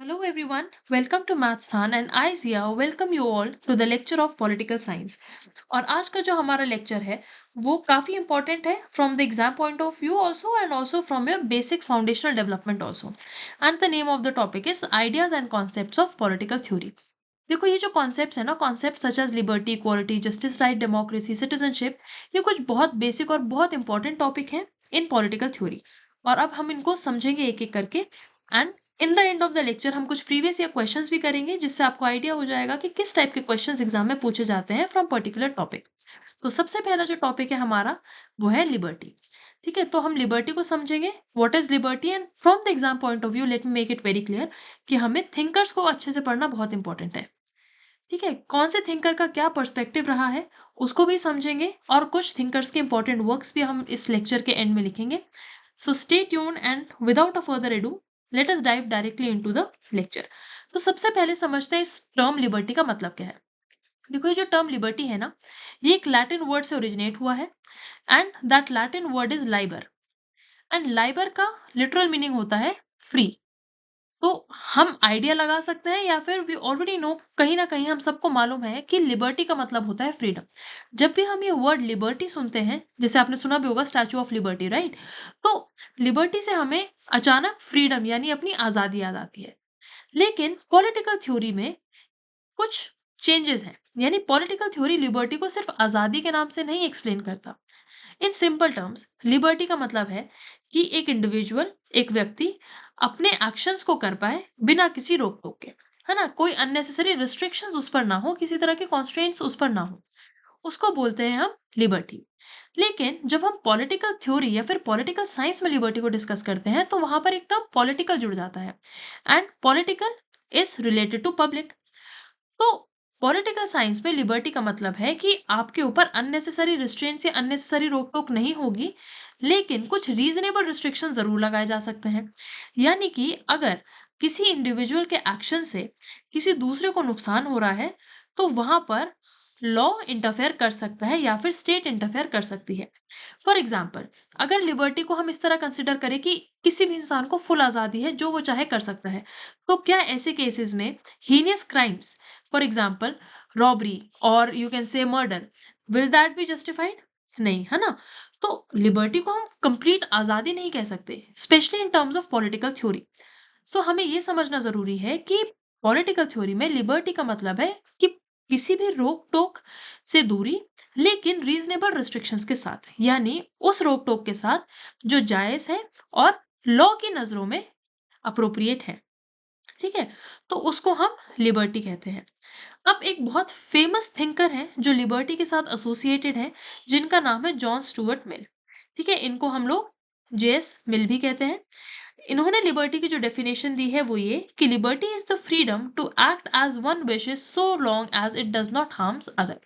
Hello everyone, welcome to Mathsthan and I Zia welcome you all to the lecture of political science. और आज का जो हमारा lecture है वो काफी इंपॉर्टेंट है from the exam point of view also and also from your basic foundational development also and the name of the topic is ideas and concepts of political theory. देखो ये जो कॉन्सेप्ट्स है ना, concept such as liberty, equality, justice, right, democracy, citizenship, ये कुछ बहुत basic और बहुत इंपॉर्टेंट टॉपिक है इन पॉलिटिकल थ्योरी। और अब हम इनको समझेंगे एक एक करके and in the end of the lecture हम कुछ प्रीवियस या क्वेश्चंस भी करेंगे जिससे आपको आइडिया हो जाएगा कि किस टाइप के क्वेश्चंस एग्जाम में पूछे जाते हैं फ्रॉम पर्टिकुलर टॉपिक। तो सबसे पहला जो टॉपिक है हमारा वो है लिबर्टी। ठीक है, तो हम लिबर्टी को समझेंगे what is liberty and from the exam point of view let me make it very clear कि हमें थिंकर्स को अच्छे से पढ़ना बहुत इंपॉर्टेंट है। ठीक है, कौन से थिंकर का क्या पर्सपेक्टिव रहा है उसको भी समझेंगे और कुछ थिंकर्स के इंपॉर्टेंट वर्क्स भी हम इस लेक्चर के एंड में लिखेंगे। So stay tune and without a further edu let us dive directly into the lecture. तो सबसे पहले समझते हैं इस टर्म लिबर्टी का मतलब क्या है। देखो ये जो टर्म लिबर्टी है ना, ये एक लैटिन वर्ड से ओरिजिनेट हुआ है and that Latin word is Liber. And Liber का लिटरल मीनिंग होता है फ्री। तो हम आइडिया लगा सकते हैं या फिर वी ऑलरेडी नो, कहीं ना कहीं हम सबको मालूम है कि लिबर्टी का मतलब होता है फ्रीडम। जब भी हम ये वर्ड लिबर्टी सुनते हैं, जैसे आपने सुना भी होगा स्टैचू ऑफ लिबर्टी, राइट? तो लिबर्टी से हमें अचानक फ्रीडम यानी अपनी आजादी याद आती है। लेकिन पॉलिटिकल थ्योरी में कुछ चेंजेस हैं, यानी पॉलिटिकल थ्योरी लिबर्टी को सिर्फ आजादी के नाम से नहीं एक्सप्लेन करता। इन सिंपल टर्म्स लिबर्टी का मतलब है कि एक इंडिविजुअल, एक व्यक्ति अपने एक्शंस को कर पाए बिना किसी रोक टोक के, है ना, कोई अननेसेसरी रिस्ट्रिक्शंस उस पर ना हो, किसी तरह के कॉन्स्ट्रेंट्स उस पर ना हो, उसको बोलते हैं हम लिबर्टी। लेकिन जब हम पॉलिटिकल थ्योरी या फिर पॉलिटिकल साइंस में लिबर्टी को डिस्कस करते हैं तो वहां पर एक टर्म पॉलिटिकल जुड़ जाता है and political is related to public. तो पॉलिटिकल साइंस में लिबर्टी का मतलब है कि आपके ऊपर अननेसेसरी रिस्ट्रेंट्स या अननेसेसरी रोक टोक नहीं होगी, लेकिन कुछ रीजनेबल रिस्ट्रिक्शन जरूर लगाए जा सकते हैं। यानी कि अगर किसी इंडिविजुअल के एक्शन से किसी दूसरे को नुकसान हो रहा है तो वहां पर लॉ इंटरफेयर कर सकता है या फिर स्टेट इंटरफेयर कर सकती है। फॉर एग्जाम्पल, अगर लिबर्टी को हम इस तरह कंसिडर करें कि किसी भी इंसान को फुल आजादी है, जो वो चाहे कर सकता है, तो क्या ऐसे केसेस में heinous crimes, for example robbery और you can say murder, will that be justified? नहीं, है ना? तो लिबर्टी को हम कंप्लीट आजादी नहीं कह सकते, specially in terms of political theory. So हमें ये समझना जरूरी है कि पॉलिटिकल थ्योरी में लिबर्टी का मतलब है कि किसी भी रोक टोक से दूरी, लेकिन रीजनेबल रिस्ट्रिक्शंस के साथ, यानी उस रोक टोक के साथ जो जायज है और लॉ की नजरों में अप्रोप्रिएट है। ठीक है, तो उसको हम लिबर्टी कहते हैं। अब एक बहुत फेमस थिंकर है जो लिबर्टी के साथ एसोसिएटेड है, जिनका नाम है जॉन स्टुअर्ट मिल। ठीक है, इनको हम लोग जेएस मिल भी कहते हैं। इन्होंने लिबर्टी की जो डेफिनेशन दी है वो ये कि liberty is the freedom to act as one wishes so long as it does not harms other.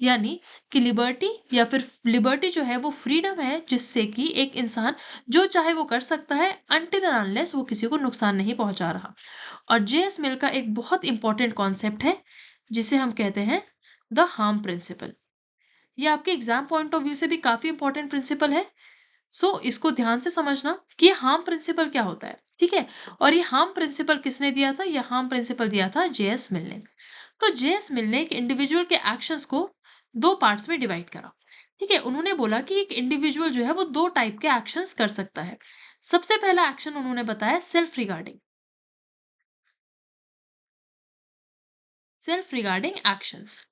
यानी कि लिबर्टी या फिर लिबर्टी जो है वो फ्रीडम है जिससे कि एक इंसान जो चाहे वो कर सकता है अनटिल एंड अनलेस वो किसी को नुकसान नहीं पहुंचा रहा। और जेएस मिल का एक बहुत इंपॉर्टेंट कॉन्सेप्ट है जिसे हम कहते हैं द हार्म प्रिंसिपल। ये आपके एग्जाम पॉइंट ऑफ व्यू से भी काफी इंपॉर्टेंट प्रिंसिपल है। सो इसको ध्यान से समझना कि ये हार्म प्रिंसिपल क्या होता है। ठीक है, और ये हार्म प्रिंसिपल किसने दिया था? ये हार्म प्रिंसिपल दिया था जेएस मिल ने। तो जेएस मिल ने एक इंडिविजुअल के एक्शंस को दो पार्ट्स में डिवाइड करा। ठीक है, उन्होंने बोला कि एक इंडिविजुअल जो है वो दो टाइप के एक्शंस कर सकता है। सबसे पहला एक्शन उन्होंने बताया self regarding, self regarding actions.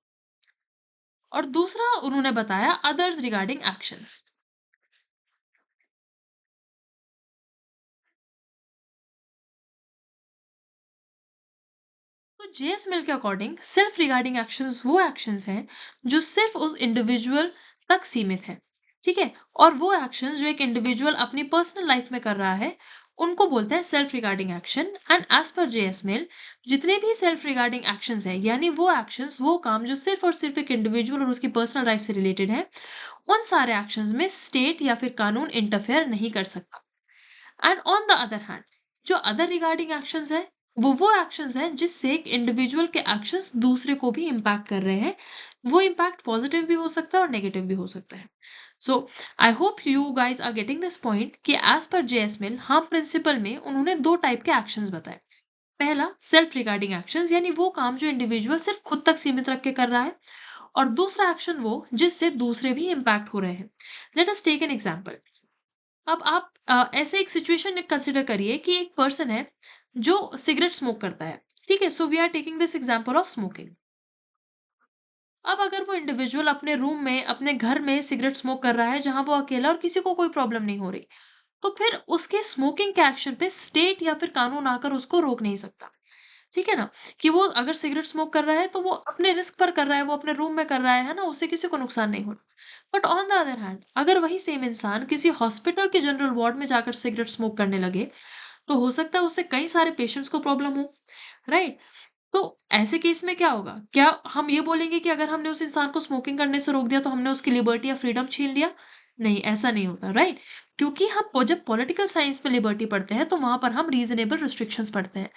और दूसरा उन्होंने बताया अदर्स रिगार्डिंग एक्शंस। तो जेएस मिल के अकॉर्डिंग सेल्फ रिगार्डिंग एक्शंस वो एक्शंस हैं जो सिर्फ उस इंडिविजुअल तक सीमित है। ठीक है, और वो एक्शंस जो एक इंडिविजुअल अपनी पर्सनल लाइफ में कर रहा है उनको बोलते हैं self regarding action. And as per JS Mill, जितने भी सेल्फ रिगार्डिंग एक्शंस हैं, यानी वो एक्शंस, वो काम जो सिर्फ और सिर्फ एक इंडिविजुअल और उसकी पर्सनल लाइफ से रिलेटेड है, उन सारे एक्शंस में स्टेट या फिर कानून इंटरफेयर नहीं कर सकता। And on the other hand, जो अदर रिगार्डिंग एक्शंस है वो एक्शंस हैं जिससे एक इंडिविजुअल के एक्शंस दूसरे को भी इम्पैक्ट कर रहे हैं। वो इम्पैक्ट पॉजिटिव भी हो सकता है और नेगेटिव भी हो सकता है। So I hope you guys are getting this point कि as per JS Mill harm principle में उन्होंने दो टाइप के एक्शंस बताए। पहला सेल्फ रिगार्डिंग एक्शंस, यानी वो काम जो इंडिविजुअल सिर्फ खुद तक सीमित रख के कर रहा है, और दूसरा एक्शन वो जिससे दूसरे भी इम्पैक्ट हो रहे हैं। Let us take an example. अब आप ऐसे एक सिचुएशन कंसिडर करिए कि एक पर्सन है जो सिगरेट स्मोक करता है। ठीक है, so we are taking this example of smoking. अब अगर वो इंडिविजुअल अपने रूम में, अपने घर में सिगरेट स्मोक कर रहा है, जहां वो अकेला और किसी को कोई प्रॉब्लम नहीं हो रही, तो फिर उसके स्मोकिंग के एक्शन पे स्टेट या फिर कानून आकर उसको रोक नहीं सकता। ठीक है ना? कि वो अगर सिगरेट स्मोक कर रहा है तो वो अपने रिस्क पर कर रहा है, वो अपने रूम में कर रहा है ना? उससे किसी को नुकसान नहीं हो रहा। But on the other hand, अगर वही सेम इंसान किसी हॉस्पिटल के जनरल वार्ड में जाकर सिगरेट स्मोक करने लगे, तो हो सकता है उससे कई सारे पेशेंट्स को प्रॉब्लम हो, राइट? तो ऐसे केस में क्या होगा? क्या हम ये बोलेंगे कि अगर हमने उस इंसान को स्मोकिंग करने से रोक दिया तो हमने उसकी लिबर्टी या फ्रीडम छीन लिया? नहीं, ऐसा नहीं होता, राइट? क्योंकि हम जब पॉलिटिकल साइंस में लिबर्टी पढ़ते हैं, तो वहाँ पर हम रीज़नेबल रिस्ट्रिक्शंस पढ़ते हैं।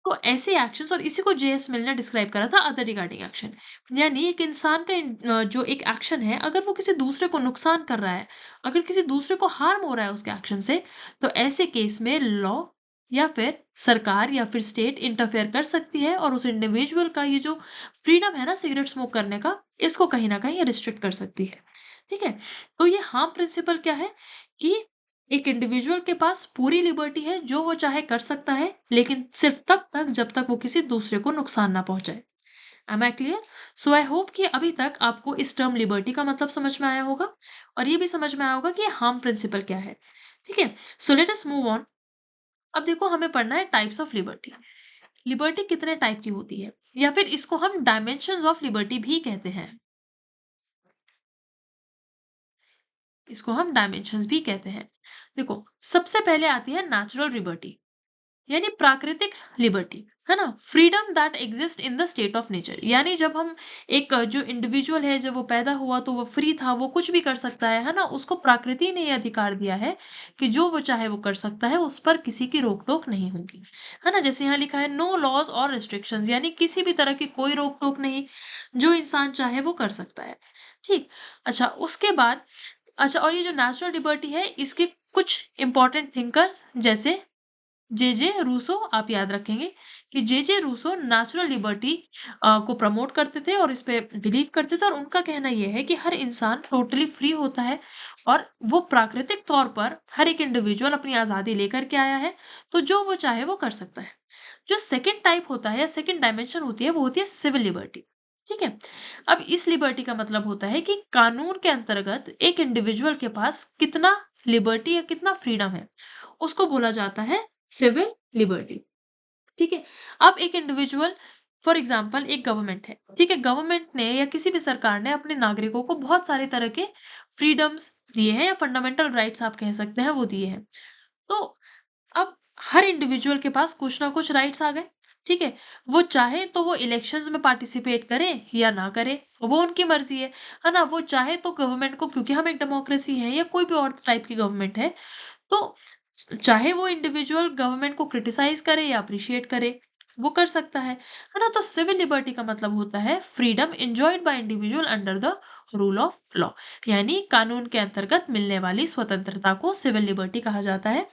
तो ऐसे एक्शंस, और इसी को जेएस मिल ने डिस्क्राइब करा था अदर रिगार्डिंग एक्शन। यानी एक इंसान का जो एक एक्शन है, अगर वो किसी दूसरे को नुकसान कर रहा है, अगर किसी दूसरे को हार्म हो रहा है उसके एक्शन से, तो ऐसे केस में लॉ या फिर सरकार या फिर स्टेट इंटरफेयर कर सकती है और उस इंडिविजुअल का ये जो फ्रीडम है ना सिगरेट स्मोक करने का, इसको कहीं न कहीं रिस्ट्रिक्ट कर सकती है। ठीक है? तो ये हार्म प्रिंसिपल क्या है कि एक इंडिविजुअल के पास पूरी लिबर्टी है, जो वो चाहे कर सकता है, लेकिन सिर्फ तब तक जब तक वो किसी दूसरे को नुकसान ना पहुंचाए। Am I clear? So I hope कि अभी तक आपको इस टर्म लिबर्टी का मतलब समझ में आया होगा, और ये भी समझ में आया होगा कि हार्म प्रिंसिपल क्या है। ठीक है, so let us move on. अब देखो, हमें पढ़ना है टाइप्स ऑफ लिबर्टी। लिबर्टी कितने टाइप की होती है, या फिर इसको हम डायमेंशंस ऑफ लिबर्टी भी कहते हैं। इसको हम डायमेंशंस भी कहते हैं। देखो, सबसे पहले आती है नेचुरल लिबर्टी, यानी प्राकृतिक लिबर्टी, है ना? Freedom that exist in the state of nature, यानी जब हम एक जो इंडिविजुअल है, जब वो पैदा हुआ तो वो फ्री था, वो कुछ भी कर सकता है ना? उसको प्रकृति ने ये अधिकार दिया है कि जो वो चाहे वो कर सकता है, उस पर किसी की रोक टोक नहीं होगी, है ना? जैसे यहाँ लिखा है नो लॉज और रिस्ट्रिक्शंस, यानी किसी भी तरह की कोई रोक टोक नहीं, जो इंसान चाहे वो कर सकता है। ठीक। अच्छा, उसके बाद, अच्छा, और ये जो नेचुरल लिबर्टी है, इसके कुछ इंपॉर्टेंट थिंकर्स जैसे जे रूसो, आप याद रखेंगे कि जे रूसो नेचुरल लिबर्टी को प्रमोट करते थे और इस पे बिलीव करते थे, और उनका कहना ये है कि हर इंसान टोटली फ्री होता है और वो प्राकृतिक तौर पर हर एक इंडिविजुअल अपनी आज़ादी लेकर के आया है, तो जो वो चाहे वो कर सकता है। जो सेकंड टाइप होता है या सेकंड डायमेंशन होती है, वो होती है सिविल लिबर्टी। ठीक है? अब इस लिबर्टी का मतलब होता है कि कानून के अंतर्गत एक इंडिविजुअल के पास कितना लिबर्टी या कितना फ्रीडम है, उसको बोला जाता है सिविल लिबर्टी। ठीक है? अब एक इंडिविजुअल, फॉर एग्जांपल एक गवर्नमेंट है, ठीक है? गवर्नमेंट ने या किसी भी सरकार ने अपने नागरिकों को बहुत सारे तरह के फ्रीडम्स दिए हैं, या फंडामेंटल राइट्स आप कह सकते हैं, वो दिए हैं। तो अब हर इंडिविजुअल के पास कुछ ना कुछ राइट्स आ गए। ठीक है? वो चाहे तो वो इलेक्शंस में पार्टिसिपेट करे या ना करे, वो उनकी मर्जी है ना? वो चाहे तो गवर्नमेंट को, क्योंकि हम एक डेमोक्रेसी है या कोई भी और टाइप की गवर्नमेंट है, तो चाहे वो इंडिविजुअल गवर्नमेंट को क्रिटिसाइज करे या अप्रिशिएट करे, वो कर सकता है ना? तो सिविल लिबर्टी का मतलब होता है freedom enjoyed by individual under the rule of law, यानी कानून के अंतर्गत मिलने वाली स्वतंत्रता को सिविल लिबर्टी कहा जाता है।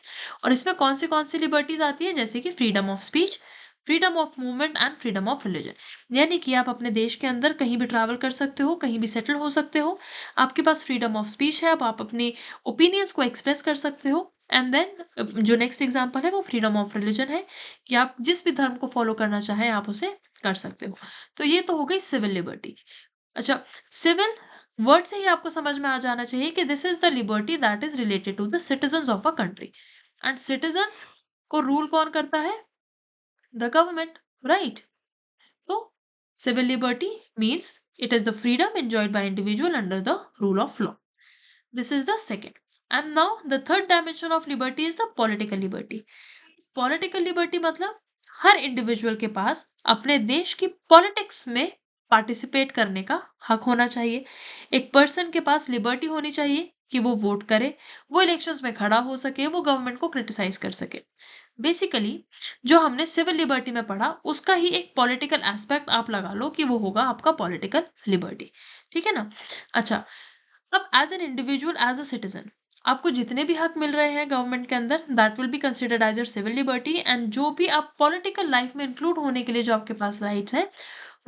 और इसमें कौन सी लिबर्टीज आती है, जैसे कि freedom of speech, freedom of movement and freedom of religion, यानी कि आप अपने देश के अंदर कहीं भी ट्रैवल कर सकते हो, कहीं भी सेटल हो सकते हो, आपके पास फ्रीडम ऑफ स्पीच है, अब आप अपने ओपिनियंस को एक्सप्रेस कर सकते हो। एंड देन जो नेक्स्ट एग्जांपल है वो फ्रीडम ऑफ रिलीजन है, कि आप जिस भी धर्म को फॉलो करना चाहें आप उसे कर सकते हो। तो ये तो हो गई सिविल लिबर्टी। अच्छा, सिविल वर्ड से ही आपको समझ में आ जाना चाहिए कि this is the liberty that is related to the citizens of a country, and citizens को रूल कौन करता है? The government, right? तो civil liberty means it is the freedom enjoyed by individual under the rule of law. This is the second. And now the third dimension of liberty is the political liberty. Political liberty मतलब हर individual के पास अपने देश की politics में participate करने का हक होना चाहिए। एक पर्सन के पास लिबर्टी होनी चाहिए कि वो वोट करे, वो इलेक्शंस में खड़ा हो सके, वो गवर्नमेंट को क्रिटिसाइज कर सके। बेसिकली जो हमने सिविल लिबर्टी में पढ़ा, उसका ही एक पॉलिटिकल एस्पेक्ट आप लगा लो कि वो होगा आपका पॉलिटिकल लिबर्टी। ठीक है ना? अच्छा, अब as an individual, as a citizen, आपको जितने भी हक मिल रहे हैं गवर्नमेंट के अंदर, that will be considered as your civil liberty, and जो भी आप पॉलिटिकल लाइफ में इंक्लूड होने के लिए जो आपके पास राइट्स हैं,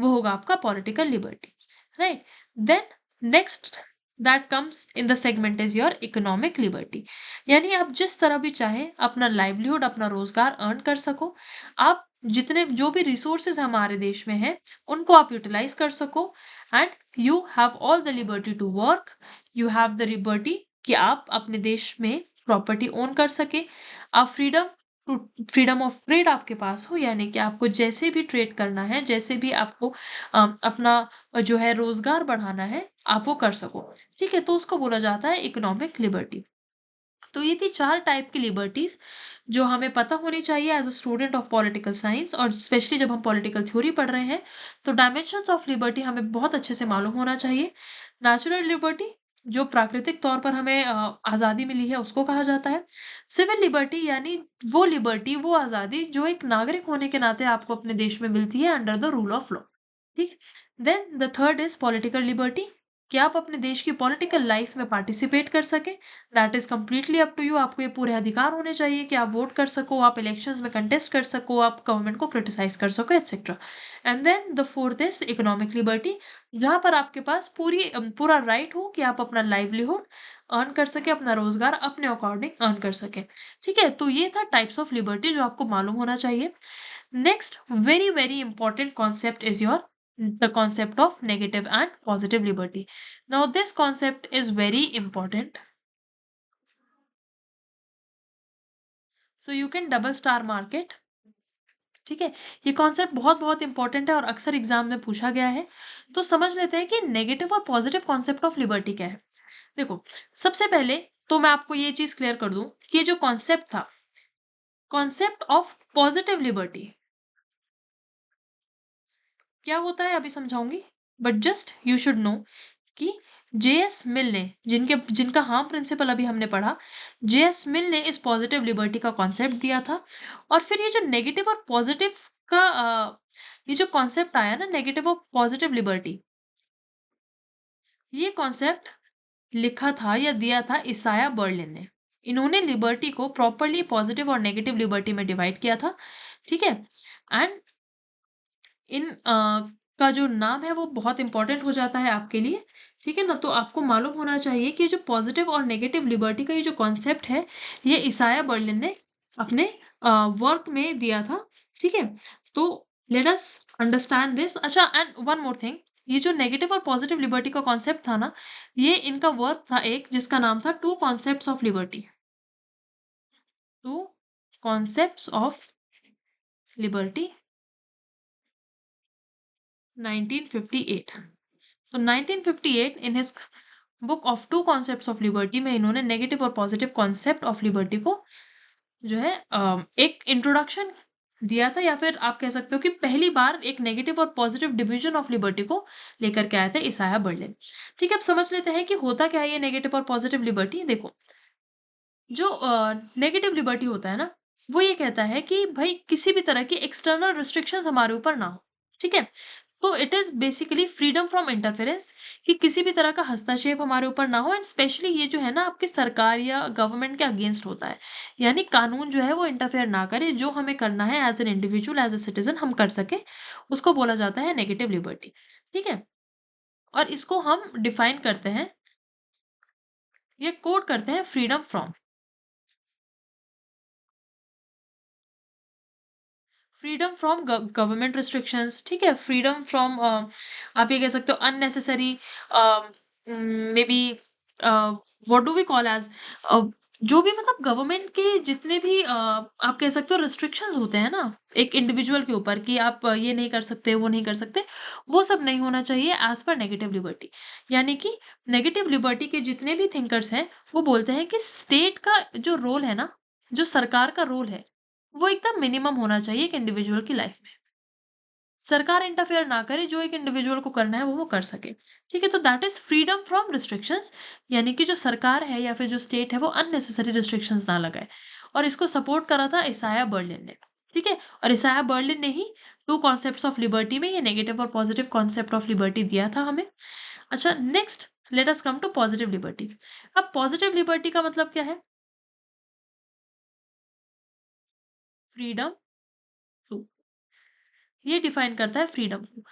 वो होगा आपका political liberty, right? Then next that comes in the segment is your economic liberty, यानी आप जिस तरह भी चाहें अपना लाइवलीहुड, अपना रोजगार अर्न कर सको। आप जितने जो भी रिसोर्सेज हमारे देश में हैं, उनको आप यूटिलाइज कर सको, and you have all the liberty to work, you have the liberty कि आप अपने देश में प्रॉपर्टी ओन कर सके, आप फ्रीडम ऑफ ट्रेड आपके पास हो, यानी कि आपको जैसे भी ट्रेड करना है, जैसे भी आपको अपना जो है रोजगार बढ़ाना है, आप वो कर सको। ठीक है, तो उसको बोला जाता है इकोनॉमिक लिबर्टी। तो ये थी 4 टाइप की लिबर्टीज जो हमें पता होनी चाहिए as a student of political science, और स्पेशली जब हम पॉलिटिकल थ्योरी पढ़ रहे हैं, तो डायमेंशंस ऑफ लिबर्टी हमें बहुत अच्छे से मालूम होना चाहिए। नेचुरल लिबर्टी, जो प्राकृतिक तौर पर हमें आज़ादी मिली है, उसको कहा जाता है। सिविल लिबर्टी यानी वो लिबर्टी, वो आज़ादी जो एक नागरिक होने के नाते आपको अपने देश में मिलती है under the rule of law. ठीक है? Then the third is political liberty, कि आप अपने देश की पॉलिटिकल लाइफ में पार्टिसिपेट कर सकें। That is completely up to you, आपको ये पूरे अधिकार होने चाहिए कि आप वोट कर सको, आप इलेक्शंस में कंटेस्ट कर सको, आप गवर्नमेंट को क्रिटिसाइज कर सको, etcetera. And then the fourth is economic liberty, जहां पर आपके पास पूरा राइट हो कि आप अपना लाइवलीहुड अर्न कर सके, अपना रोजगार अपने अकॉर्डिंग अर्न कर सके। ठीक है, तो ये था टाइप्स ऑफ लिबर्टी जो आपको मालूम होना चाहिए। Next, very, very important concept is the concept of negative and positive liberty. Now, this concept is very important. So, you can double star mark it. ठीक है, ये कॉन्सेप्ट बहुत बहुत इंपॉर्टेंट है और अक्सर एग्जाम में पूछा गया है। तो समझ लेते हैं कि नेगेटिव और पॉजिटिव कॉन्सेप्ट ऑफ लिबर्टी क्या है। देखो, सबसे पहले तो मैं आपको ये चीज क्लियर कर दूं कि ये जो कॉन्सेप्ट था, कॉन्सेप्ट ऑफ पॉजिटिव लिबर्टी क्या होता है अभी समझाऊंगी, but just you should know कि जेएस मिल ने जिनका हार्म प्रिंसिपल अभी हमने पढ़ा, जेएस मिल ने इस पॉजिटिव लिबर्टी का कॉन्सेप्ट दिया था। और फिर ये जो नेगेटिव और पॉजिटिव का ये जो कॉन्सेप्ट आया ना, नेगेटिव और पॉजिटिव लिबर्टी, ये कॉन्सेप्ट लिखा था या दिया था इसाया बर्लिन ने। इन्होंने लिबर्टी को प्रॉपरली पॉजिटिव और नेगेटिव लिबर्टी में डिवाइड किया था। ठीक है, एंड इन का जो नाम है वो बहुत इंपॉर्टेंट हो जाता है आपके लिए। ठीक है ना, तो आपको मालूम होना चाहिए कि जो पॉजिटिव और नेगेटिव लिबर्टी का ये जो कॉन्सेप्ट है, ये इसाया बर्लिन ने अपने वर्क में दिया था। ठीक है, तो लेट अस अंडरस्टैंड दिस। अच्छा, एंड वन मोर थिंग, ये जो नेगेटिव और पॉजिटिव लिबर्टी का कॉन्सेप्ट था ना, ये इनका वर्क था एक जिसका नाम था two concepts of liberty. Two concepts of liberty, 1958। तो 1958 in his book of two concepts of liberty में इन्होंने नेगेटिव और पॉजिटिव कॉन्सेप्ट ऑफ लिबर्टी को जो है एक इंट्रोडक्शन दिया था, या फिर आप कह सकते हो कि पहली बार एक नेगेटिव और पॉजिटिव डिवीजन ऑफ लिबर्टी को लेकर के आए थे इसाया बर्लिन। ठीक है, अब समझ लेते हैं कि होता क्या है ये नेगेटिव और पॉजिटिव लिबर्टी। देखो, जो नेगेटिव लिबर्टी होता है ना, वो ये कहता है कि भाई किसी भी तरह की एक्सटर्नल रिस्ट्रिक्शंस हमारे ऊपर ना हो। ठीक है, तो it is basically freedom from interference, कि किसी भी तरह का हस्तक्षेप हमारे ऊपर ना हो, एंड स्पेशली ये जो है ना आपकी सरकार या गवर्नमेंट के अगेंस्ट होता है, यानी कानून जो है वो इंटरफेयर ना करे, जो हमें करना है as an individual, as a citizen हम कर सके, उसको बोला जाता है नेगेटिव लिबर्टी। ठीक है, और इसको हम डिफाइन करते हैं, ये कोड करते हैं freedom from, freedom from government restrictions. ठीक है, फ्रीडम फ्रॉम आप ये कह सकते हो unnecessary, may be what do we call as, जो भी मतलब गवर्नमेंट के जितने भी आप कह सकते हो रिस्ट्रिक्शंस होते हैं ना एक इंडिविजुअल के ऊपर, कि आप ये नहीं कर सकते, वो नहीं कर सकते, वो सब नहीं होना चाहिए एज पर नेगेटिव लिबर्टी। यानी कि नेगेटिव लिबर्टी के जितने भी थिंकर्स हैं, वो बोलते हैं कि स्टेट का जो रोल है ना, जो सरकार का रोल है, वो एकदम मिनिमम होना चाहिए एक इंडिविजुअल की लाइफ में। सरकार इंटरफेयर ना करे, जो एक इंडिविजुअल को करना है वो कर सके। ठीक है, तो that is freedom from restrictions, यानी कि जो सरकार है या फिर जो स्टेट है वो अननेसेसरी रिस्ट्रिक्शंस ना लगाए। और इसको सपोर्ट करा था इसाया बर्लिन ने। ठीक है, और इसाया बर्लिन ने ही टू कॉन्सेप्ट्स ऑफ लिबर्टी में ये नेगेटिव और पॉजिटिव कॉन्सेप्ट ऑफ लिबर्टी दिया था हमें। अच्छा, next let us come to positive liberty. अब पॉजिटिव लिबर्टी का मतलब क्या है? फ्रीडम टू, ये डिफाइन करता है फ्रीडम को।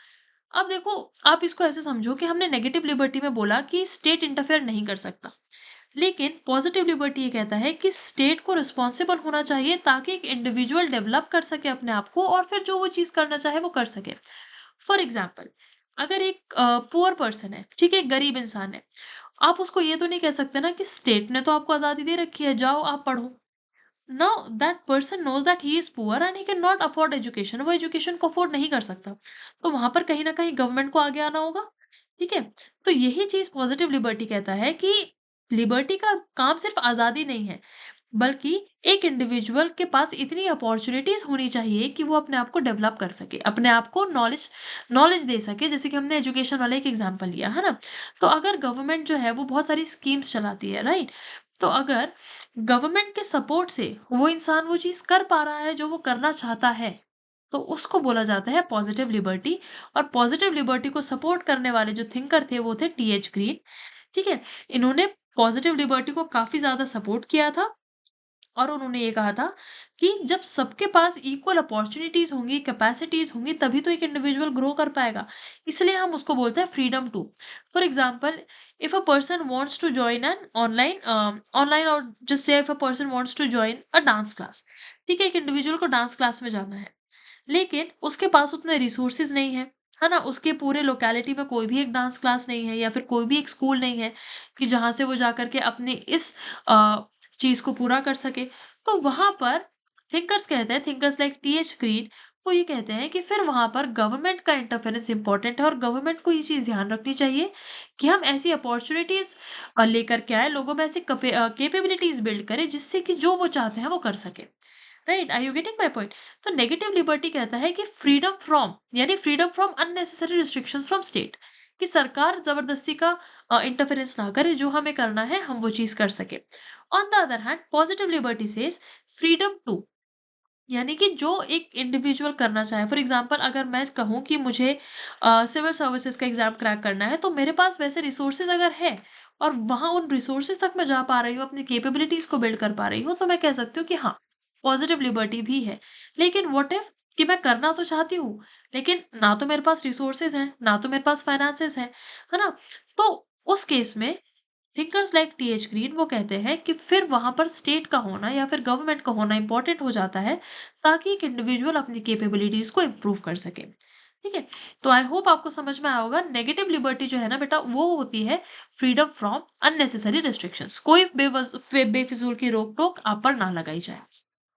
अब देखो, आप इसको ऐसे समझो कि हमने नेगेटिव लिबर्टी में बोला कि स्टेट इंटरफेयर नहीं कर सकता, लेकिन पॉजिटिव लिबर्टी ये कहता है कि स्टेट को रिस्पॉन्सिबल होना चाहिए ताकि एक इंडिविजुअल डेवलप कर सके अपने आप को और फिर जो वो चीज करना चाहे वो कर सके। फॉर एग्जाम्पल, अगर एक पुअर पर्सन है, ठीक है, एक गरीब इंसान है, आप उसको ये तो नहीं कह सकते ना कि स्टेट ने तो आपको आजादी दे रखी है, जाओ आप पढ़ो। Now that person knows that he is poor and he cannot afford education, वो एजुकेशन को अफोर्ड नहीं कर सकता, तो वहां पर कहीं ना कहीं गवर्नमेंट को आगे आना होगा। ठीक है, तो यही चीज पॉजिटिव लिबर्टी कहता है कि लिबर्टी का काम सिर्फ आजादी नहीं है, बल्कि एक इंडिविजुअल के पास इतनी अपॉर्चुनिटीज होनी चाहिए कि वो अपने आप को डेवलप कर सके, अपने आप को नॉलेज नॉलेज दे सके। जैसे कि हमने एजुकेशन वाला एक एग्जांपल लिया है ना, तो अगर गवर्नमेंट जो है वो बहुत सारी स्कीम्स चलाती है, राइट, तो अगर गवर्नमेंट के सपोर्ट से वो इंसान वो चीज कर पा रहा है जो वो करना चाहता है, तो उसको बोला जाता है पॉजिटिव लिबर्टी। और पॉजिटिव लिबर्टी को सपोर्ट करने वाले जो थिंकर थे वो थे टीएच ग्रीन। ठीक है, इन्होंने पॉजिटिव लिबर्टी को काफी ज्यादा सपोर्ट किया था और उन्होंने ये कहा था कि जब सबके पास इक्वल अपॉर्चुनिटीज होंगी, कैपेसिटीज होंगी, तभी तो एक इंडिविजुअल ग्रो कर पाएगा। इसलिए हम उसको बोलते हैं freedom to. For example, if a person wants to join an online और just say if a person wants to join a dance class, ठीक है, एक इंडिविजुअल को डांस क्लास में जाना है, लेकिन उसके पास उतने रिसोर्सेज नहीं है ना, उसके पूरे लोकेलिटी में कोई भी एक डांस क्लास नहीं है या फिर कोई भी एक स्कूल नहीं है कि जहाँ से वो जाकर के अपने इस चीज़ को पूरा कर सके। तो वहाँ पर थिंकर्स कहते हैं, थिंकर्स लाइक टीएच ग्रीन, वो ये कहते हैं कि फिर वहाँ पर गवर्नमेंट का इंटरफेरेंस इंपॉर्टेंट है और गवर्नमेंट को ये चीज़ ध्यान रखनी चाहिए कि हम ऐसी अपॉर्चुनिटीज़ लेकर के आए, लोगों में ऐसी कैपेबिलिटीज़ बिल्ड करें जिससे कि जो वो चाहते हैं वो कर सकें। Right, are you getting my point? तो नेगेटिव लिबर्टी कहता है कि फ्रीडम फ्रॉम, यानी freedom from unnecessary restrictions from state, कि सरकार जबरदस्ती का इंटरफेरेंस ना करे, जो हमें करना है हम वो चीज कर सके। On the other hand positive liberty says freedom to, यानी कि जो एक इंडिविजुअल करना चाहे। फॉर एग्जांपल, अगर मैं कहूँ कि मुझे सिविल सर्विसेज का एग्जाम क्रैक करना है, तो मेरे पास वैसे रिसोर्सेज अगर है और वहां उन रिसोर्सेज तक मैं जा पा रही हूँ, अपनी कैपेबिलिटीज को बिल्ड कर पा रही हूँ, तो मैं कह सकती हूँ कि हाँ, पॉजिटिव लिबर्टी भी है। लेकिन व्हाट इफ कि मैं करना तो चाहती हूँ, लेकिन ना तो मेरे पास रिसोर्सेज हैं, ना तो मेरे पास फाइनेंसेस हैं, है ना, तो उस केस में थिंकर्स लाइक टीएच ग्रीन वो कहते हैं कि फिर वहां पर स्टेट का होना या फिर गवर्नमेंट का होना इंपॉर्टेंट हो जाता है, ताकि एक इंडिविजुअल अपनी कैपेबिलिटीज को इम्प्रूव कर सके। ठीक है, तो आई होप आपको समझ में आया होगा। नेगेटिव लिबर्टी जो है ना बेटा, वो होती है फ्रीडम फ्रॉम अननेसेसरी रिस्ट्रिक्शंस, कोई बेफिजूल की रोक टोक आप पर ना लगाई जाए।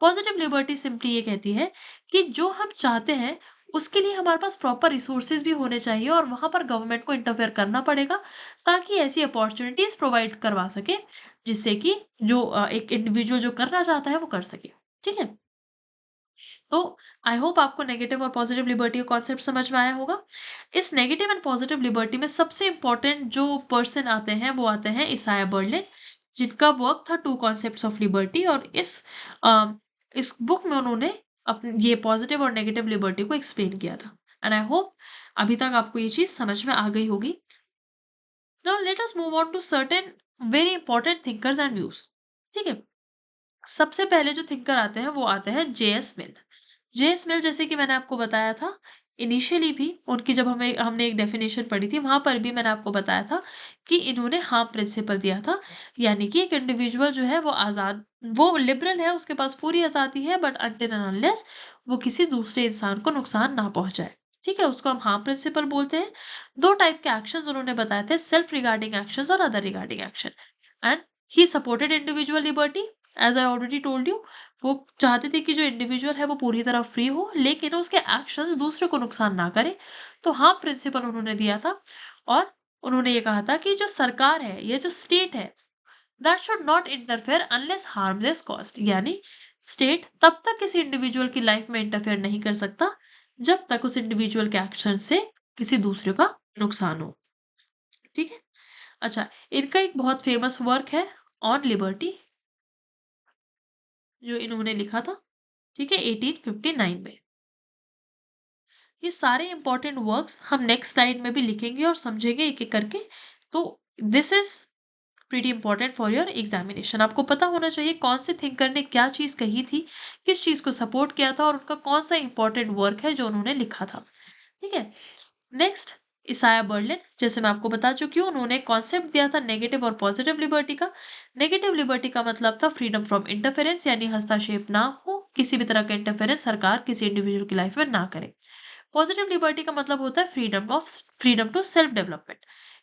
पॉजिटिव लिबर्टी सिंपली ये कहती है कि जो हम चाहते हैं उसके लिए हमारे पास प्रॉपर रिसोर्सेज भी होने चाहिए और वहां पर गवर्नमेंट को इंटरफेयर करना पड़ेगा, ताकि ऐसी अपॉर्चुनिटीज प्रोवाइड करवा सके जिससे कि जो एक इंडिविजुअल जो करना चाहता है वो कर सके। ठीक है, तो आई होप आपको नेगेटिव और पॉजिटिव लिबर्टी का कॉन्सेप्ट समझ में आया होगा। इस नेगेटिव एंड पॉजिटिव लिबर्टी में सबसे इंपॉर्टेंट जो पर्सन आते हैं वो आते हैं इसाया बर्लिन, जिनका वर्क था टू कॉन्सेप्ट्स ऑफ लिबर्टी। और इस बुक में उन्होंने अपने ये पॉजिटिव और नेगेटिव लिबर्टी को एक्सप्लेन किया था। एंड आई होप अभी तक आपको ये चीज समझ में आ गई होगी। Now let us move on to certain very important thinkers and views. ठीक है, सबसे पहले जो थिंकर आते हैं वो आते हैं जेएस मिल। जेएस मिल, जैसे कि मैंने आपको बताया था इनिशियली भी, उनकी जब हमें हमने एक डेफिनेशन पढ़ी थी वहां पर भी मैंने आपको बताया था कि इन्होंने हार्म प्रिंसिपल दिया था, यानी कि एक इंडिविजुअल जो है वो आजाद, वो लिबरल है, उसके पास पूरी आजादी है, बट अनटिल एंड अनलेस वो किसी दूसरे इंसान को नुकसान ना पहुंचाए। ठीक है, उसको हम हार्म प्रिंसिपल बोलते हैं। दो टाइप के एक्शंस उन्होंने बताए थे, सेल्फ रिगार्डिंग एक्शंस और other regarding action. And he supported individual liberty, as I already told you. वो चाहते थे कि जो इंडिविजुअल है वो पूरी तरह फ्री हो, लेकिन उसके एक्शंस दूसरे को नुकसान ना करे। तो हाँ, प्रिंसिपल उन्होंने दिया था। और उन्होंने ये कहा था कि जो सरकार है, ये जो स्टेट है, that should not interfere unless harm is cost, यानी स्टेट तब तक किसी इंडिविजुअल की लाइफ में इंटरफेयर नहीं कर सकता जब तक उस इंडिविजुअल के एक्शन से किसी दूसरे का नुकसान हो। ठीक है, अच्छा, इनका एक बहुत फेमस वर्क है ऑन लिबर्टी, जो इन्होंने लिखा था, ठीक है, 1859 में। ये सारे इंपॉर्टेंट वर्क्स हम नेक्स्ट स्लाइड में भी लिखेंगे और समझेंगे एक एक करके। तो this is pretty important for your examination. आपको पता होना चाहिए कौन से थिंकर ने क्या चीज कही थी, किस चीज को सपोर्ट किया था, और उनका कौन सा इंपॉर्टेंट वर्क है जो उन्होंने लिखा था। ठीक है। नेक्स्ट, इसाया बर्लिन, जैसे मैं आपको बता चुकी हूँ, उन्होंने कॉन्सेप्ट दिया था नेगेटिव और पॉजिटिव लिबर्टी का। नेगेटिव लिबर्टी का मतलब था फ्रीडम फ्रॉम इंटरफेरेंस, यानी हस्तक्षेप ना हो, किसी भी तरह का इंटरफेरेंस सरकार किसी इंडिविजुअल की लाइफ में ना करे। पॉजिटिव लिबर्टी का मतलब होता है फ्रीडम टू सेल्फ डेवलपमेंट,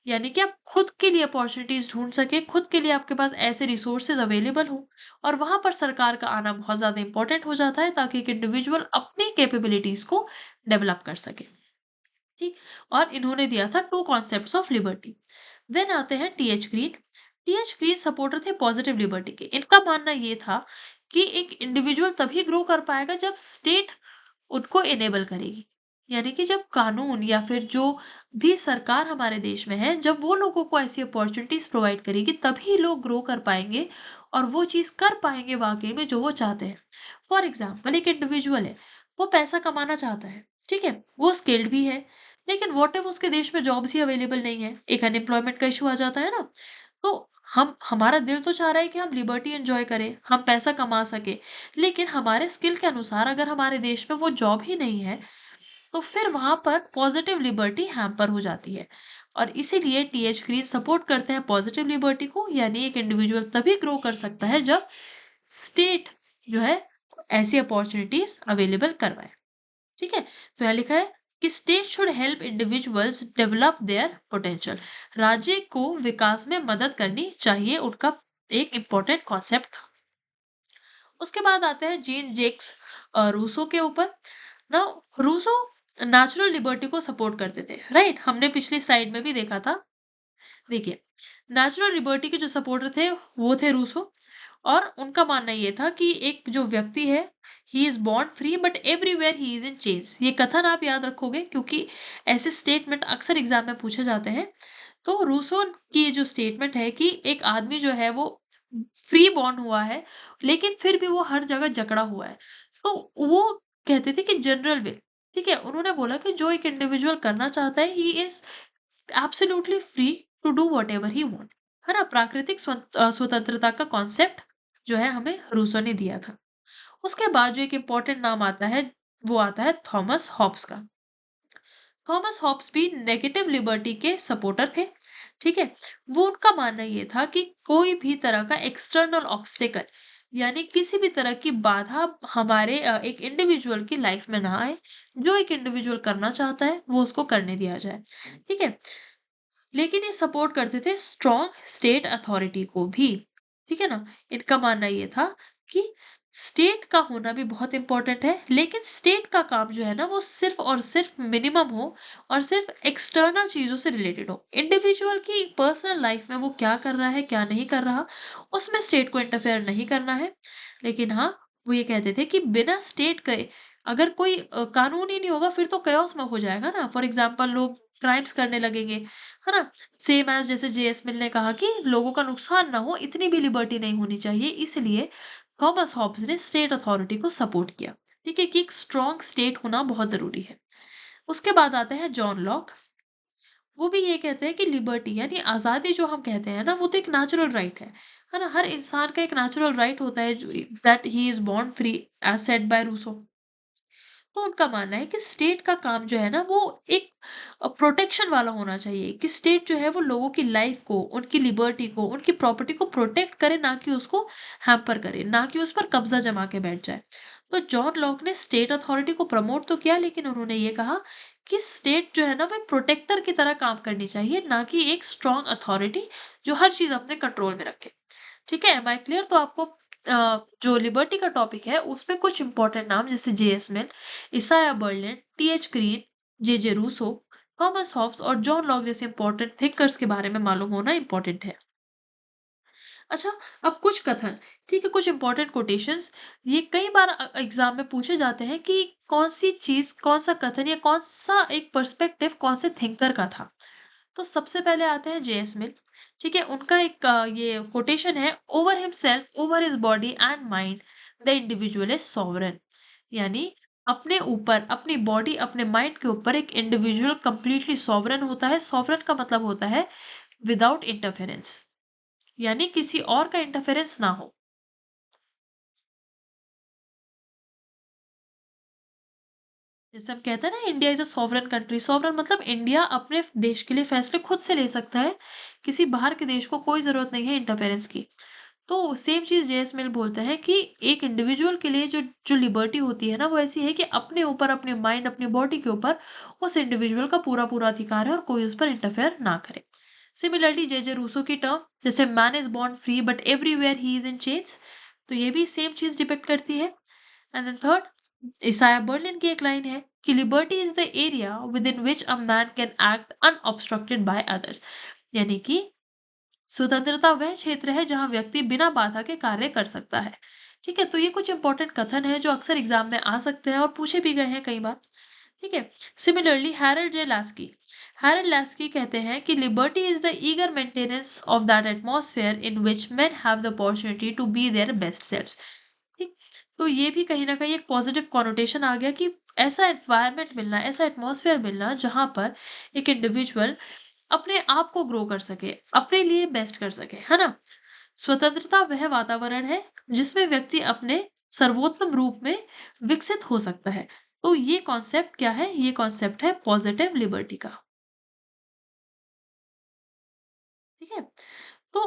यानी कि आप खुद के लिए अपॉर्चुनिटीज ढूंढ सके, खुद के लिए आपके पास ऐसे रिसोर्सेज अवेलेबल हो, और वहां पर सरकार का आना बहुत ज्यादा इंपॉर्टेंट हो जाता है ताकि एक इंडिविजुअल अपनी कैपेबिलिटीज को डेवलप कर सके। ठीक। और इन्होंने दिया था two concepts of liberty. Then आते हैं T H Green. T H Green supporter थे पॉजिटिव लिबर्टी के। इनका मानना ये था कि एक इंडिविजुअल तभी ग्रो कर पाएगा जब स्टेट उनको इनेबल करेगी, यानी कि जब कानून या फिर जो भी सरकार हमारे देश में है, जब वो लोगों को ऐसी अपॉर्चुनिटीज प्रोवाइड करेगी तभी लोग ग्रो कर पाएंगे और वो चीज कर पाएंगे वाकई में जो वो चाहते हैं। फॉर एग्जाम्पल, एक इंडिविजुअल है, वो पैसा कमाना चाहता है, ठीक है, वो स्किल्ड भी है, लेकिन व्हाट इफ उसके देश में जॉब्स ही अवेलेबल नहीं है, एक अनएम्प्लॉयमेंट का इशू आ जाता है ना। तो हम हमारा दिल तो चाह रहा है कि हम लिबर्टी एंजॉय करें, हम पैसा कमा सके, लेकिन हमारे स्किल के अनुसार अगर हमारे देश में वो जॉब ही नहीं है, तो फिर वहां पर पॉजिटिव लिबर्टी हैम्पर हो जाती है। और इसीलिए टीएच ग्रीन सपोर्ट करते हैं पॉजिटिव लिबर्टी को, यानी एक इंडिविजुअल तभी ग्रो कर सकता है जब स्टेट जो है ऐसी अपॉर्चुनिटीज अवेलेबल करवाए। ठीक है। तो यहाँ लिखा है कि state should help individuals develop their potential. राज्य को विकास में मदद करनी चाहिए, उनका एक इंपॉर्टेंट कॉन्सेप्ट था। उसके बाद आते हैं जीन जेक्स रूसो के ऊपर ना। रूसो नेचुरल लिबर्टी को सपोर्ट करते थे, राइट, हमने पिछली स्लाइड में भी देखा था। देखिए, नेचुरल लिबर्टी के जो सपोर्टर थे वो थे रूसो, और उनका मानना ये था कि एक जो व्यक्ति है, he is born free but everywhere he is in change. ये कथन आप याद रखोगे क्योंकि ऐसे स्टेटमेंट अक्सर एग्जाम में पूछे जाते हैं। तो रूसो की जो स्टेटमेंट है कि एक आदमी जो है वो फ्री बॉर्न हुआ है, लेकिन फिर भी वो हर जगह जकड़ा हुआ है। तो वो कहते थे कि जनरल वे, ठीक है, उन्होंने बोला कि जो एक इंडिविजुअल करना चाहता है, he is absolutely free to do whatever he want, है ना। प्राकृतिक स्वतंत्रता का कॉन्सेप्ट जो है हमें रूसो ने दिया था। उसके बाद जो एक इम्पोर्टेंट नाम आता है, वो आता है थॉमस हॉब्स का। थॉमस हॉब्स भी नेगेटिव लिबर्टी के सपोर्टर थे। ठीक है। वो उनका मानना ये था कि कोई भी तरह का एक्सटर्नल ऑब्स्टेकल, यानी किसी भी तरह की बाधा हमारे एक इंडिविजुअल की लाइफ में ना आए। जो एक इंडिविजुअल करना चाहता है वो उसको करने दिया जाए। ठीक है। लेकिन ये सपोर्ट करते थे स्ट्रॉन्ग स्टेट अथॉरिटी को भी। ठीक है ना। इनका मानना ये था कि स्टेट का होना भी बहुत इंपॉर्टेंट है, लेकिन स्टेट का काम जो है ना वो सिर्फ और सिर्फ मिनिमम हो, और सिर्फ एक्सटर्नल चीजों से रिलेटेड हो। इंडिविजुअल की पर्सनल लाइफ में वो क्या कर रहा है क्या नहीं कर रहा, उसमें स्टेट को इंटरफेयर नहीं करना है। लेकिन हाँ, वो ये कहते थे कि बिना स्टेट के अगर कोई कानून ही नहीं होगा फिर तो कयास में हो जाएगा ना। फॉर एग्जाम्पल, लोग क्राइम्स करने लगेंगे, है ना। सेम एज जैसे जेएस मिल ने कहा कि लोगों का नुकसान ना हो, इतनी भी लिबर्टी नहीं होनी चाहिए, इसलिए थॉमस हॉब्स ने स्टेट अथॉरिटी को सपोर्ट किया। ठीक है, कि एक स्ट्रॉन्ग स्टेट होना बहुत जरूरी है। उसके बाद आते हैं जॉन लॉक। वो भी ये कहते हैं कि लिबर्टी यानी आजादी जो हम कहते हैं ना, वो तो एक नेचुरल राइट है ना। हर इंसान का एक नेचुरल राइट होता है that he is born free, as said by Rousseau. तो उनका मानना है कि स्टेट का काम जो है ना वो एक प्रोटेक्शन वाला होना चाहिए, कि स्टेट जो है वो लोगों की लाइफ को, उनकी लिबर्टी को, उनकी प्रॉपर्टी को प्रोटेक्ट करे, ना कि उसको हैम्पर करे, ना कि उस पर कब्जा जमा के बैठ जाए। तो जॉन लॉक ने स्टेट अथॉरिटी को प्रमोट तो किया, लेकिन उन्होंने ये कहा कि स्टेट जो है ना वो एक प्रोटेक्टर की तरह काम करनी चाहिए, ना कि एक स्ट्रॉन्ग अथॉरिटी जो हर चीज अपने कंट्रोल में रखे। ठीक है, एम आई क्लियर? तो आपको जो लिबर्टी का टॉपिक है उसमें कुछ इंपॉर्टेंट नाम जैसे जेएस मिल, इसाया बर्लिन, टीएच ग्रीन, जे रूसो, थॉमस हॉब्स और जॉन लॉक जैसे इंपॉर्टेंट थिंकर्स के बारे में मालूम होना इंपॉर्टेंट है। अच्छा, अब कुछ कथन, ठीक है, कुछ इंपॉर्टेंट कोटेशंस, ये कई बार एग्जाम में पूछे जाते हैं कि कौन सी चीज, कौन सा कथन या कौन सा एक पर्सपेक्टिव कौन से थिंकर का था। तो सबसे पहले आते हैं जेएस मिल। ठीक है, उनका एक ये कोटेशन है, over himself, over his body and mind, the individual is sovereign. यानी अपने ऊपर, अपनी बॉडी, अपने माइंड के ऊपर एक इंडिविजुअल कंप्लीटली सॉवरन होता है। सॉवरन का मतलब होता है विदाउट इंटरफेरेंस, यानी किसी और का इंटरफेरेंस ना हो। जैसे हम कहते हैं ना, India is a sovereign country. Sovereign मतलब इंडिया अपने देश के लिए फैसले खुद से ले सकता है, किसी बाहर के देश को कोई जरूरत नहीं है इंटरफेरेंस की। तो सेम चीज जेएस मिल बोलता है कि एक इंडिविजुअल के लिए जो जो लिबर्टी होती है ना, वो ऐसी है कि अपने ऊपर, अपने माइंड, अपनी बॉडी के ऊपर उस इंडिविजुअल का पूरा पूरा अधिकार है और कोई उस पर इंटरफेयर ना करे। सिमिलरली जे रूसो की टर्म, जैसे man is born free but everywhere he is in chains, तो ये भी सेम चीज डिपेक्ट करती है। And then third, Isaiah Berlin की एक लाइन है कि liberty is the area within which a man can act unobstructed by others, यानी कि स्वतंत्रता वह क्षेत्र है जहां व्यक्ति बिना बाधा के कार्य कर सकता है। ठीक है, तो ये कुछ इंपॉर्टेंट कथन है जो अक्सर एग्जाम में आ सकते हैं और पूछे भी गए हैं कई बार। ठीक है। सिमिलरली हैरल्ड लास्की कहते हैं कि liberty is the eager maintenance of that atmosphere in which men have the opportunity to be their best selves. ठीक, तो ये भी कहीं ना कहीं एक पॉजिटिव कॉनोटेशन आ गया कि ऐसा एनवायरनमेंट मिलना, ऐसा एटमॉस्फेयर मिलना जहां पर एक इंडिविजुअल अपने आप को ग्रो कर सके, अपने लिए बेस्ट कर सके, है ना। स्वतंत्रता वह वातावरण है जिसमें व्यक्ति अपने सर्वोत्तम रूप में विकसित हो सकता है। तो ये कॉन्सेप्ट क्या है? ये कॉन्सेप्ट है पॉजिटिव लिबर्टी का। ठीक है। तो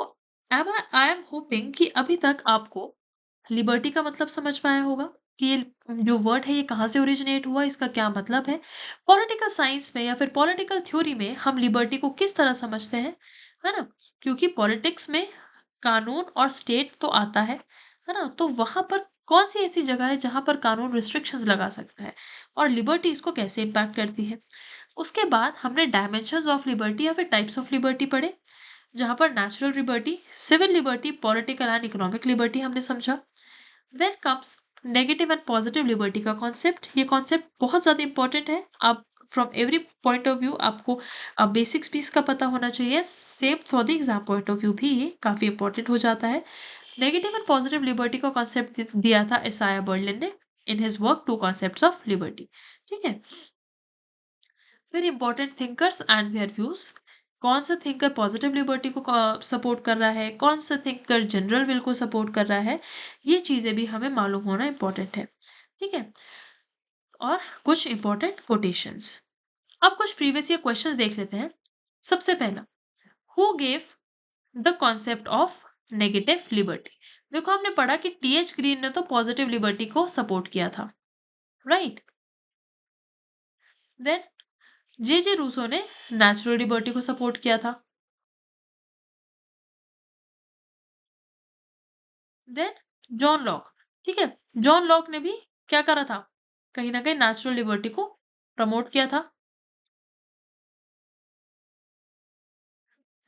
अब आई एम होपिंग कि अभी तक आपको लिबर्टी का मतलब समझ में आया होगा कि ये जो वर्ड है ये कहाँ से ओरिजिनेट हुआ, इसका क्या मतलब है। पॉलिटिकल साइंस में या फिर पॉलिटिकल थ्योरी में हम लिबर्टी को किस तरह समझते हैं, है ना। क्योंकि पॉलिटिक्स में कानून और स्टेट तो आता है ना। तो वहां पर कौन सी ऐसी जगह है जहां पर कानून रिस्ट्रिक्शंस लगा सकता है और लिबर्टी इसको कैसे इम्पैक्ट करती है। उसके बाद हमने डायमेंशंस ऑफ लिबर्टी या फिर टाइप्स ऑफ लिबर्टी पढ़े, जहां पर natural liberty, civil liberty, political and economic liberty हमने समझा। Then comes negative and positive liberty का कॉन्सेप्ट। ये कॉन्सेप्ट बहुत ज़्यादा इंपॉर्टेंट है। आप from every point of view आपको बेसिक्स भी इसका पता होना चाहिए। Same for the exam point of view भी ये काफ़ी इंपॉर्टेंट हो जाता है। नेगेटिव एंड पॉजिटिव लिबर्टी का कॉन्सेप्ट दिया था इसाया बर्लिन ने in his work to concepts of liberty. ठीक है। फिर important thinkers and their views, कौन सा थिंकर पॉजिटिव लिबर्टी को सपोर्ट कर रहा है, कौन सा थिंकर जनरल विल को सपोर्ट कर रहा है, ये चीजें भी हमें मालूम होना इंपॉर्टेंट है। ठीक है। और कुछ इंपॉर्टेंट कोटेशंस। अब कुछ प्रीवियस ईयर क्वेश्चंस देख लेते हैं। सबसे पहला, who gave the concept of negative liberty. देखो हमने पढ़ा कि टीएच ग्रीन ने तो पॉजिटिव लिबर्टी को सपोर्ट किया था, राइट। देन जे रूसो ने नेचुरल लिबर्टी को सपोर्ट किया था। देन जॉन लॉक, ठीक है, जॉन लॉक ने भी क्या करा था, कहीं ना कहीं नेचुरल लिबर्टी को प्रमोट किया था।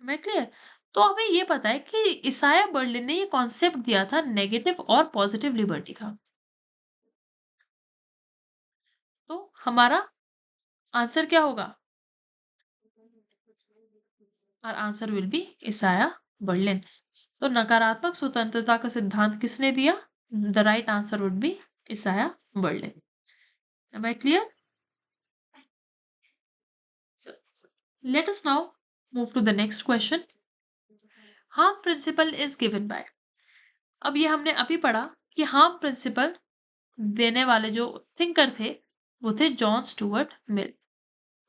मैं क्लियर। तो हमें ये पता है कि इसाया बर्लिन ने ये कॉन्सेप्ट दिया था नेगेटिव और पॉजिटिव लिबर्टी का। तो हमारा आंसर क्या होगा? और answer will be Isaiah Berlin. तो नकारात्मक स्वतंत्रता का सिद्धांत किसने दिया? The right answer would be Isaiah Berlin. Am I clear? Let us now move to the next question. Harm principle is given by. अब ये हमने अभी पढ़ा कि हार्म प्रिंसिपल देने वाले जो थिंकर थे वो थे जॉन स्टुअर्ट मिल।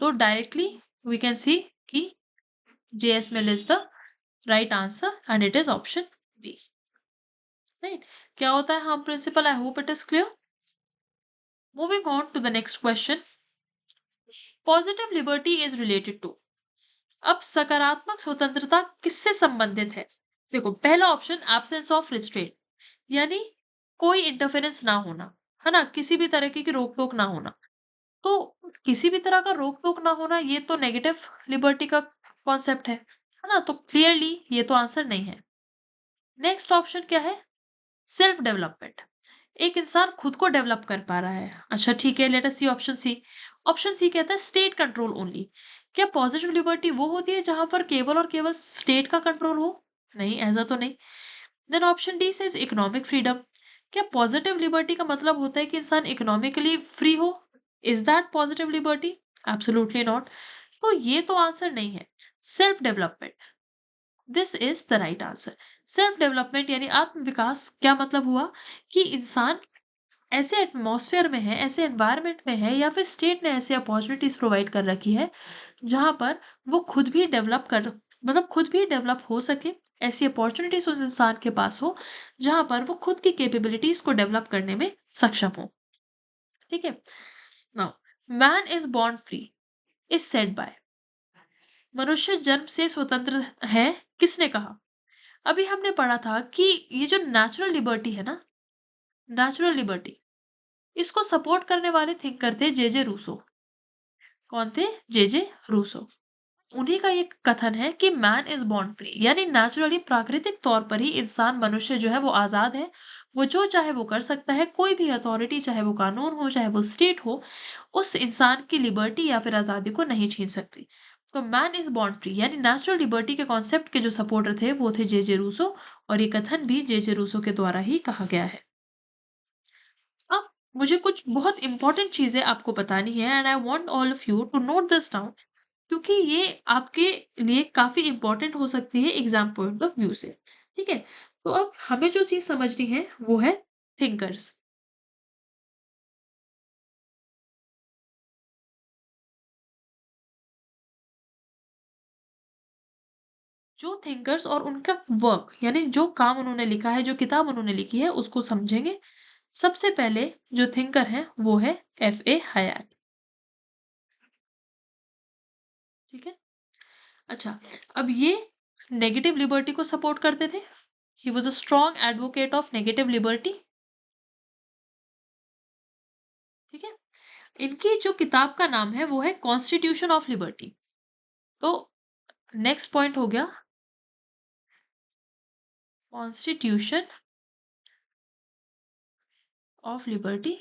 तो डायरेक्टली वी कैन सी कि JS Mill is the right answer and it is option B, right. क्या होता है harm principle? I hope it is clear. Moving on to the next question. Positive liberty is related to. अब सकारात्मक स्वतंत्रता किससे संबंधित है? देखो पहला ऑप्शन एब्सेंस ऑफ रिस्ट्रेंट, यानी कोई इंटरफेरेंस ना होना, है ना, किसी भी तरह की रोक टोक ना होना। तो किसी भी तरह का रोक टोक ना होना ये तो नेगेटिव लिबर्टी का कॉन्सेप्ट है ना। तो क्लियरली ये तो आंसर नहीं है। नेक्स्ट ऑप्शन क्या है? सेल्फ डेवलपमेंट, एक इंसान खुद को डेवलप कर पा रहा है। अच्छा ठीक है, let us see option C. Option C कहता है स्टेट कंट्रोल ओनली। क्या पॉजिटिव लिबर्टी वो होती है जहां पर केवल और केवल स्टेट का कंट्रोल हो? नहीं, ऐसा तो नहीं। Then option D says economic freedom. क्या पॉजिटिव लिबर्टी का मतलब होता है कि इंसान इकोनॉमिकली फ्री हो? Is that positive liberty? Absolutely not. तो ये तो आंसर नहीं है। Self development, this is the right answer. Self development यानी आत्म विकास क्या मतलब हुआ कि इंसान ऐसे एटमॉस्फेयर में है, ऐसे एनवायरनमेंट में है या फिर स्टेट ने ऐसी अपॉर्चुनिटीज प्रोवाइड कर रखी है जहां पर वो खुद भी डेवलप कर मतलब खुद भी डेवलप हो सके। ऐसी अपॉर्चुनिटीज उस इंसान के पास हो जहां पर वो खुद की कैपेबिलिटीज को डेवलप करने में सक्षम हो। ठीक है। Now man is born free is said bye, मनुष्य जन्म से स्वतंत्र है किसने कहा? अभी हमने पढ़ा था कि ये जो नेचुरल लिबर्टी है ना, नेचुरल लिबर्टी, इसको सपोर्ट करने वाले थिंकर थे जे रूसो। कौन थे? जे रूसो। उन्हीं का ये कथन है कि मैन इज बॉर्न फ्री यानी नेचुरली प्राकृतिक तौर पर ही इंसान मनुष्य जो है वो आजाद है। वो जो चाहे वो कर सकता है, कोई भी अथॉरिटी चाहे वो कानून हो चाहे वो स्टेट हो, उस इंसान की लिबर्टी या फिर आजादी को नहीं छीन सकती। तो मैन इज बॉर्न फ्री यानी नेचुरल लिबर्टी के कॉन्सेप्ट के जो सपोर्टर थे वो थे जे रूसो, और ये कथन भी जे रूसो के द्वारा ही कहा गया है। अब मुझे कुछ बहुत इंपॉर्टेंट चीजें आपको बतानी है and I want all of you to note this down, क्योंकि ये आपके लिए काफी इंपॉर्टेंट हो सकती है एग्जाम पॉइंट ऑफ व्यू से। ठीक है। तो अब हमें जो चीज समझनी है वो है थिंकर्स। जो थिंकर्स और उनका वर्क यानी जो काम उन्होंने लिखा है, जो किताब उन्होंने लिखी है उसको समझेंगे। सबसे पहले जो थिंकर है वो है F.A. हयात। ठीक है। अच्छा, अब ये नेगेटिव लिबर्टी को सपोर्ट करते थे। He was a strong advocate of negative liberty. ठीक है। इनकी जो किताब का नाम है वो है कॉन्स्टिट्यूशन ऑफ लिबर्टी। तो नेक्स्ट पॉइंट हो गया कॉन्स्टिट्यूशन ऑफ लिबर्टी।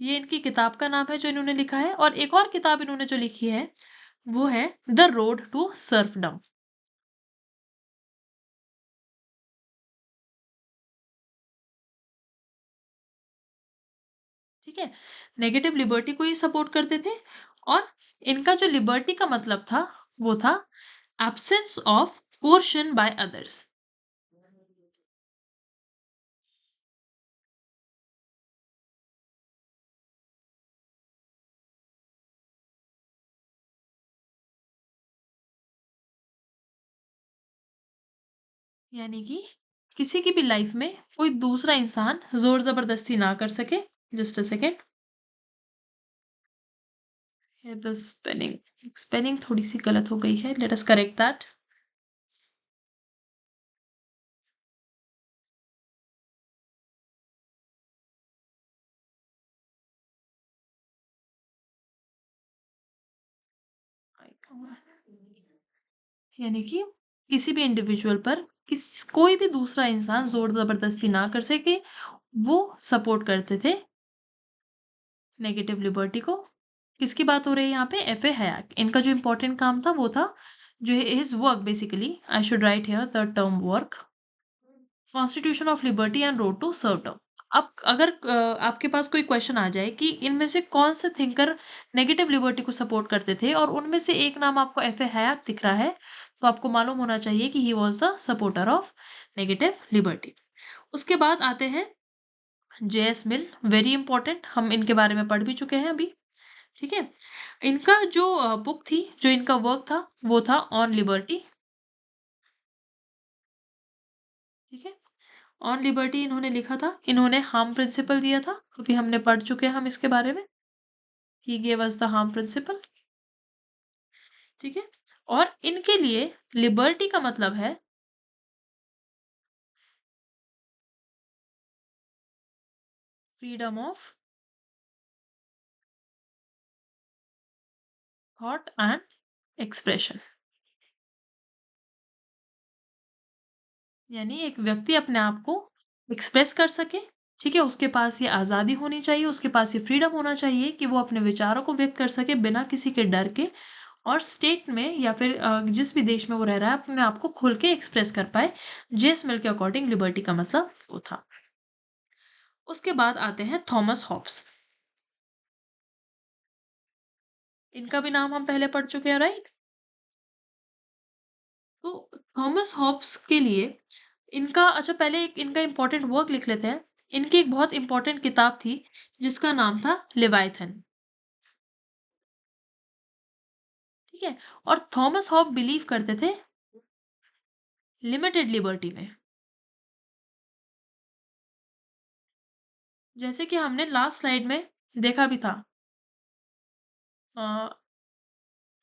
ये इनकी किताब का नाम है जो इन्होंने लिखा है, और एक और किताब इन्होंने जो लिखी है वो है द रोड टू सर्फडम। ठीक है। नेगेटिव लिबर्टी को ही सपोर्ट करते थे, और इनका जो लिबर्टी का मतलब था वो था absence of coercion bye others. यानी कि किसी की भी लाइफ में कोई दूसरा इंसान जोर जबरदस्ती ना कर सके। Just a second, the spelling spelling थोड़ी सी गलत हो गई है, लेट अस करेक्ट दैट। यानी कि किसी भी इंडिविजुअल पर कोई भी दूसरा इंसान जोर जबरदस्ती ना कर सके, वो सपोर्ट करते थे नेगेटिव लिबर्टी को। किसकी बात हो रही है यहाँ पे? F.A. हयाक। इनका जो इंपॉर्टेंट काम था वो था जो his work, basically I should write here the term work, constitution of liberty and road to serfdom. अब अगर आपके पास कोई क्वेश्चन आ जाए कि इनमें से कौन से थिंकर नेगेटिव लिबर्टी को सपोर्ट करते थे और उनमें से एक नाम आपको F.A. हयात दिख रहा है, तो आपको मालूम होना चाहिए कि he was the supporter of negative liberty. उसके बाद आते हैं J.S. मिल। वेरी इंपॉर्टेंट, हम इनके बारे में पढ़ भी चुके हैं अभी। ठीक है। इनका जो बुक थी, जो इनका वर्क था वो था ऑन लिबर्टी। ठीक है। ऑन लिबर्टी इन्होंने लिखा था, इन्होंने हार्म प्रिंसिपल दिया था, अभी हमने पढ़ चुके हैं हम इसके बारे में। He gave us the harm principal. ठीक है। और इनके लिए लिबर्टी का मतलब है freedom of thought and expression. यानी एक व्यक्ति अपने आप को एक्सप्रेस कर सके। ठीक है। उसके पास ये आज़ादी होनी चाहिए, उसके पास ये फ्रीडम होना चाहिए कि वो अपने विचारों को व्यक्त कर सके बिना किसी के डर के, और स्टेट में या फिर जिस भी देश में वो रह रहा है अपने आप को खुल के एक्सप्रेस कर पाए। जेस मिल के अकॉर्डिंग लिबर्टी का मतलब वो था। उसके बाद आते हैं थॉमस हॉब्स। इनका भी नाम हम पहले पढ़ चुके हैं, राइट? तो थॉमस हॉब्स के लिए इनका अच्छा पहले एक इनका इम्पोर्टेंट वर्क लिख लेते हैं। इनकी एक बहुत इम्पोर्टेंट किताब थी जिसका नाम था लेवाइथन, ठीक है? और थॉमस हॉब बिलीव करते थे लिमिटेड लिबर्टी में। जैसे कि हमने लास्ट स्लाइड में देखा भी था, अ,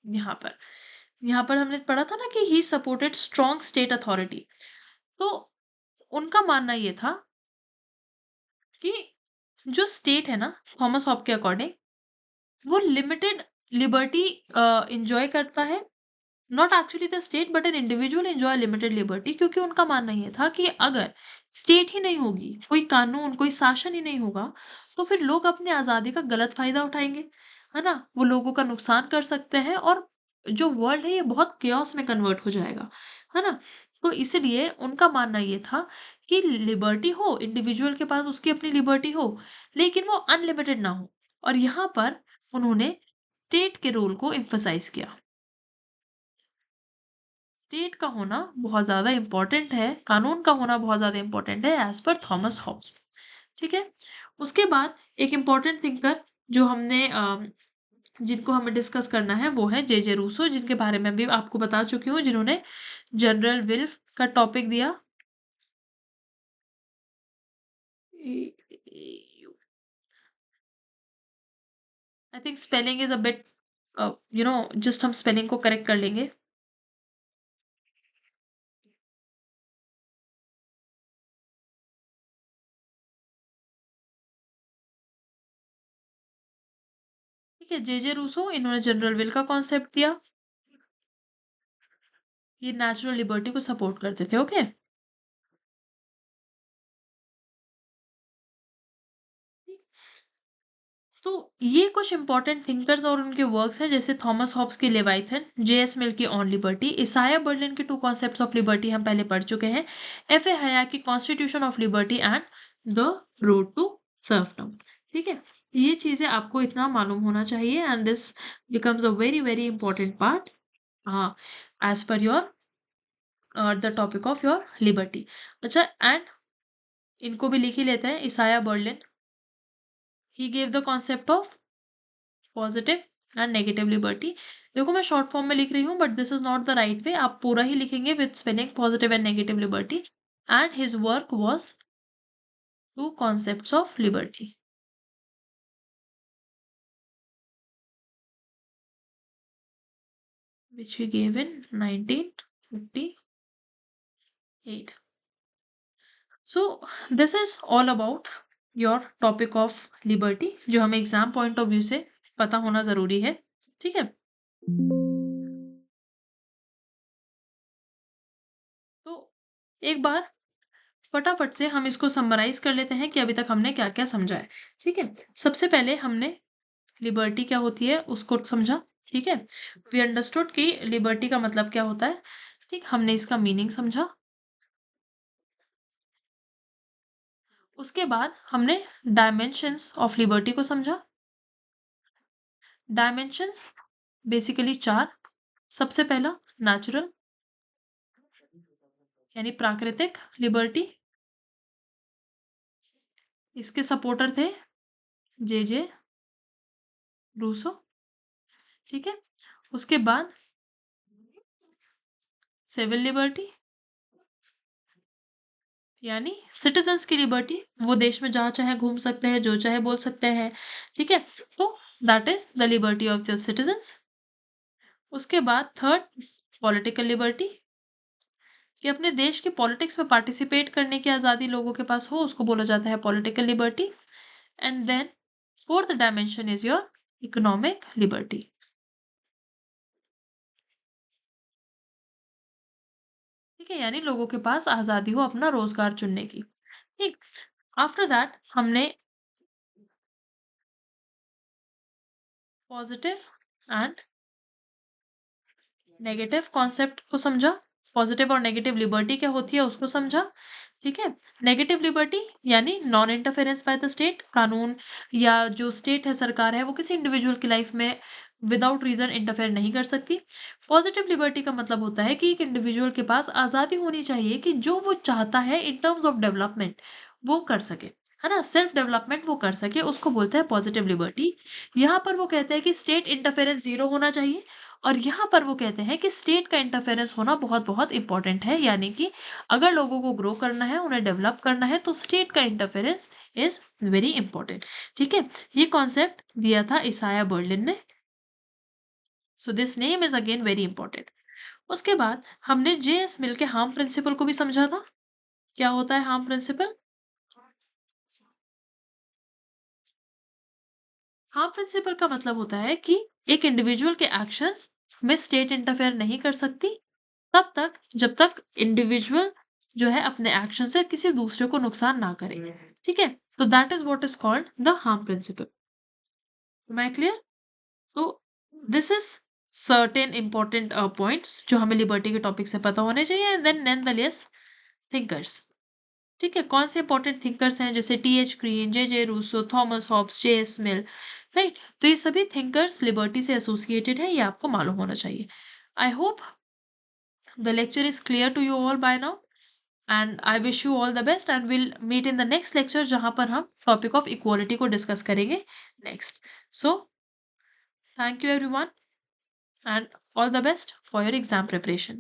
यहाँ पर यहाँ पर हमने पढ़ा था ना कि he supported strong state authority. तो उनका मानना ये था कि जो स्टेट है ना, थॉमस हॉब के अकॉर्डिंग वो लिमिटेड लिबर्टी एंजॉय करता है। Not actually the state but an individual enjoy limited liberty, क्योंकि उनका मानना ये था कि अगर स्टेट ही नहीं होगी, कोई कानून कोई शासन ही नहीं होगा, तो फिर लोग अपनी आज़ादी का गलत फायदा उठाएंगे, है ना? वो लोगों का नुकसान कर सकते हैं और जो वर्ल्ड है ये बहुत केओस में कन्वर्ट हो जाएगा, है ना? तो इसलिए उनका मानना ये था कि लिबर्टी हो, इंडिविजुअल के पास उसकी अपनी लिबर्टी हो, लेकिन वो अनलिमिटेड ना हो। और यहाँ पर उन्होंने स्टेट के रोल को एम्फसाइज किया। स्टेट का होना बहुत ज़्यादा इम्पोर्टेंट है, कानून का होना बहुत ज़्यादा इम्पोर्टेंट है एज़ पर थॉमस हॉब्स, ठीक है? उसके बाद एक इम्पोर्टेंट थिंकर जो हमने जिनको हमें डिस्कस करना है वो है जे रूसो, जिनके बारे में भी आपको बता चुकी हूँ, जिन्होंने जनरल विल का टॉपिक दिया। I think spelling is a bit, just हम स्पेलिंग को करेक्ट कर लेंगे। ठीक है, जे रूसो इन्होंने जनरल विल का कॉन्सेप्ट दिया। ये नेचुरल लिबर्टी को सपोर्ट करते थे, ओके? तो ये कुछ इंपॉर्टेंट थिंकर्स और उनके वर्क्स हैं, जैसे थॉमस हॉब्स की लेवाइथन, जे.एस. मिल की ऑन लिबर्टी, इसाया बर्लिन की टू कॉन्सेप्ट्स ऑफ लिबर्टी हम पहले पढ़ चुके हैं, एफ.ए. हया की constitution of liberty and the road to serfdom, ठीक है? ये चीज़ें आपको इतना मालूम होना चाहिए and this becomes a very very important part, हाँ, as per your the topic of your liberty. अच्छा, एंड इनको भी लिख ही लेते हैं, Isaiah Berlin, he gave the concept of positive and negative liberty. देखो मैं शॉर्ट फॉर्म में लिख रही हूँ but this is not the right way, आप पूरा ही लिखेंगे with spelling positive and negative liberty. And his work was two concepts of liberty, which he gave in 1958. So this is all about your topic of liberty, जो हमें exam point of view से पता होना जरूरी है, ठीक है? तो एक बार फटाफट से हम इसको समराइज कर लेते हैं कि अभी तक हमने क्या क्या समझा है, ठीक है? सबसे पहले हमने लिबर्टी क्या होती है उसको समझा, ठीक है? वी अंडरस्टूड कि लिबर्टी का मतलब क्या होता है, ठीक? हमने इसका मीनिंग समझा। उसके बाद हमने डायमेंशंस ऑफ लिबर्टी को समझा। डायमेंशंस बेसिकली चार। सबसे पहला नेचुरल, यानी प्राकृतिक लिबर्टी, इसके सपोर्टर थे जे रूसो, ठीक है? उसके बाद सिविल लिबर्टी, यानी सिटीजन्स की लिबर्टी, वो देश में जहाँ चाहे घूम सकते हैं, जो चाहे बोल सकते हैं, ठीक है? तो that is the liberty of the citizens. उसके बाद थर्ड, पॉलिटिकल लिबर्टी, कि अपने देश की पॉलिटिक्स में पार्टिसिपेट करने की आज़ादी लोगों के पास हो, उसको बोला जाता है political liberty. And then fourth dimension is your economic liberty, ठीक है? यानी लोगों के पास आज़ादी हो अपना रोजगार चुनने की, ठीक? आफ्टर दैट हमने पॉजिटिव एंड नेगेटिव कॉन्सेप्ट को समझा। पॉजिटिव और नेगेटिव लिबर्टी क्या होती है उसको समझा, ठीक है? नेगेटिव लिबर्टी यानी non interference by the state, कानून या जो स्टेट है, सरकार है, वो किसी इंडिविजुअल की लाइफ में विदाउट रीजन इंटरफेयर नहीं कर सकती। पॉजिटिव लिबर्टी का मतलब होता है कि एक इंडिविजुअल के पास आज़ादी होनी चाहिए कि जो वो चाहता है इन टर्म्स ऑफ डेवलपमेंट वो कर सके, है ना? सेल्फ डेवलपमेंट वो कर सके, उसको बोलते हैं पॉजिटिव लिबर्टी। यहाँ पर वो कहते हैं कि स्टेट इंटरफेरेंस ज़ीरो होना चाहिए, और यहाँ पर वो कहते हैं कि स्टेट का इंटरफेरेंस होना बहुत-बहुत इम्पोर्टेंट है, यानी कि अगर लोगों को ग्रो करना है, उन्हें डेवलप करना है, तो स्टेट का इंटरफेरेंस इज़ वेरी इम्पोर्टेंट, ठीक है? ये कॉन्सेप्ट दिया था इसाया बर्लिन ने। So this name is again very important. उसके बाद हमने जेएस मिल के हार्म प्रिंसिपल को भी समझा था। क्या होता है हार्म प्रिंसिपल? हार्म प्रिंसिपल का मतलब होता है कि एक इंडिविजुअल के एक्शंस में स्टेट इंटरफेयर नहीं कर सकती तब तक जब तक इंडिविजुअल जो है अपने एक्शन से किसी दूसरे को नुकसान ना करे। ठीक है? तो that is what is called the harm principle. Am I clear? तो this is certain important points जो हमें लिबर्टी के टॉपिक से पता होने चाहिए, एंड देन नेनदलेस थिंकर्स। ठीक है? कौन से इंपॉर्टेंट थिंकर्स हैं, जैसे टीएच ग्रीन, जे रूसो, थॉमस हॉब्स, जेएस मिल, राइट? तो ये सभी थिंकर्स लिबर्टी से एसोसिएटेड है, ये आपको मालूम होना चाहिए। I hope the lecture is clear to you all by now, and I wish you all the best, and will meet in the next lecture जहां पर हम टॉपिक ऑफ इक्वालिटी को डिस्कस करेंगे next. So thank you everyone, and all the best for your exam preparation.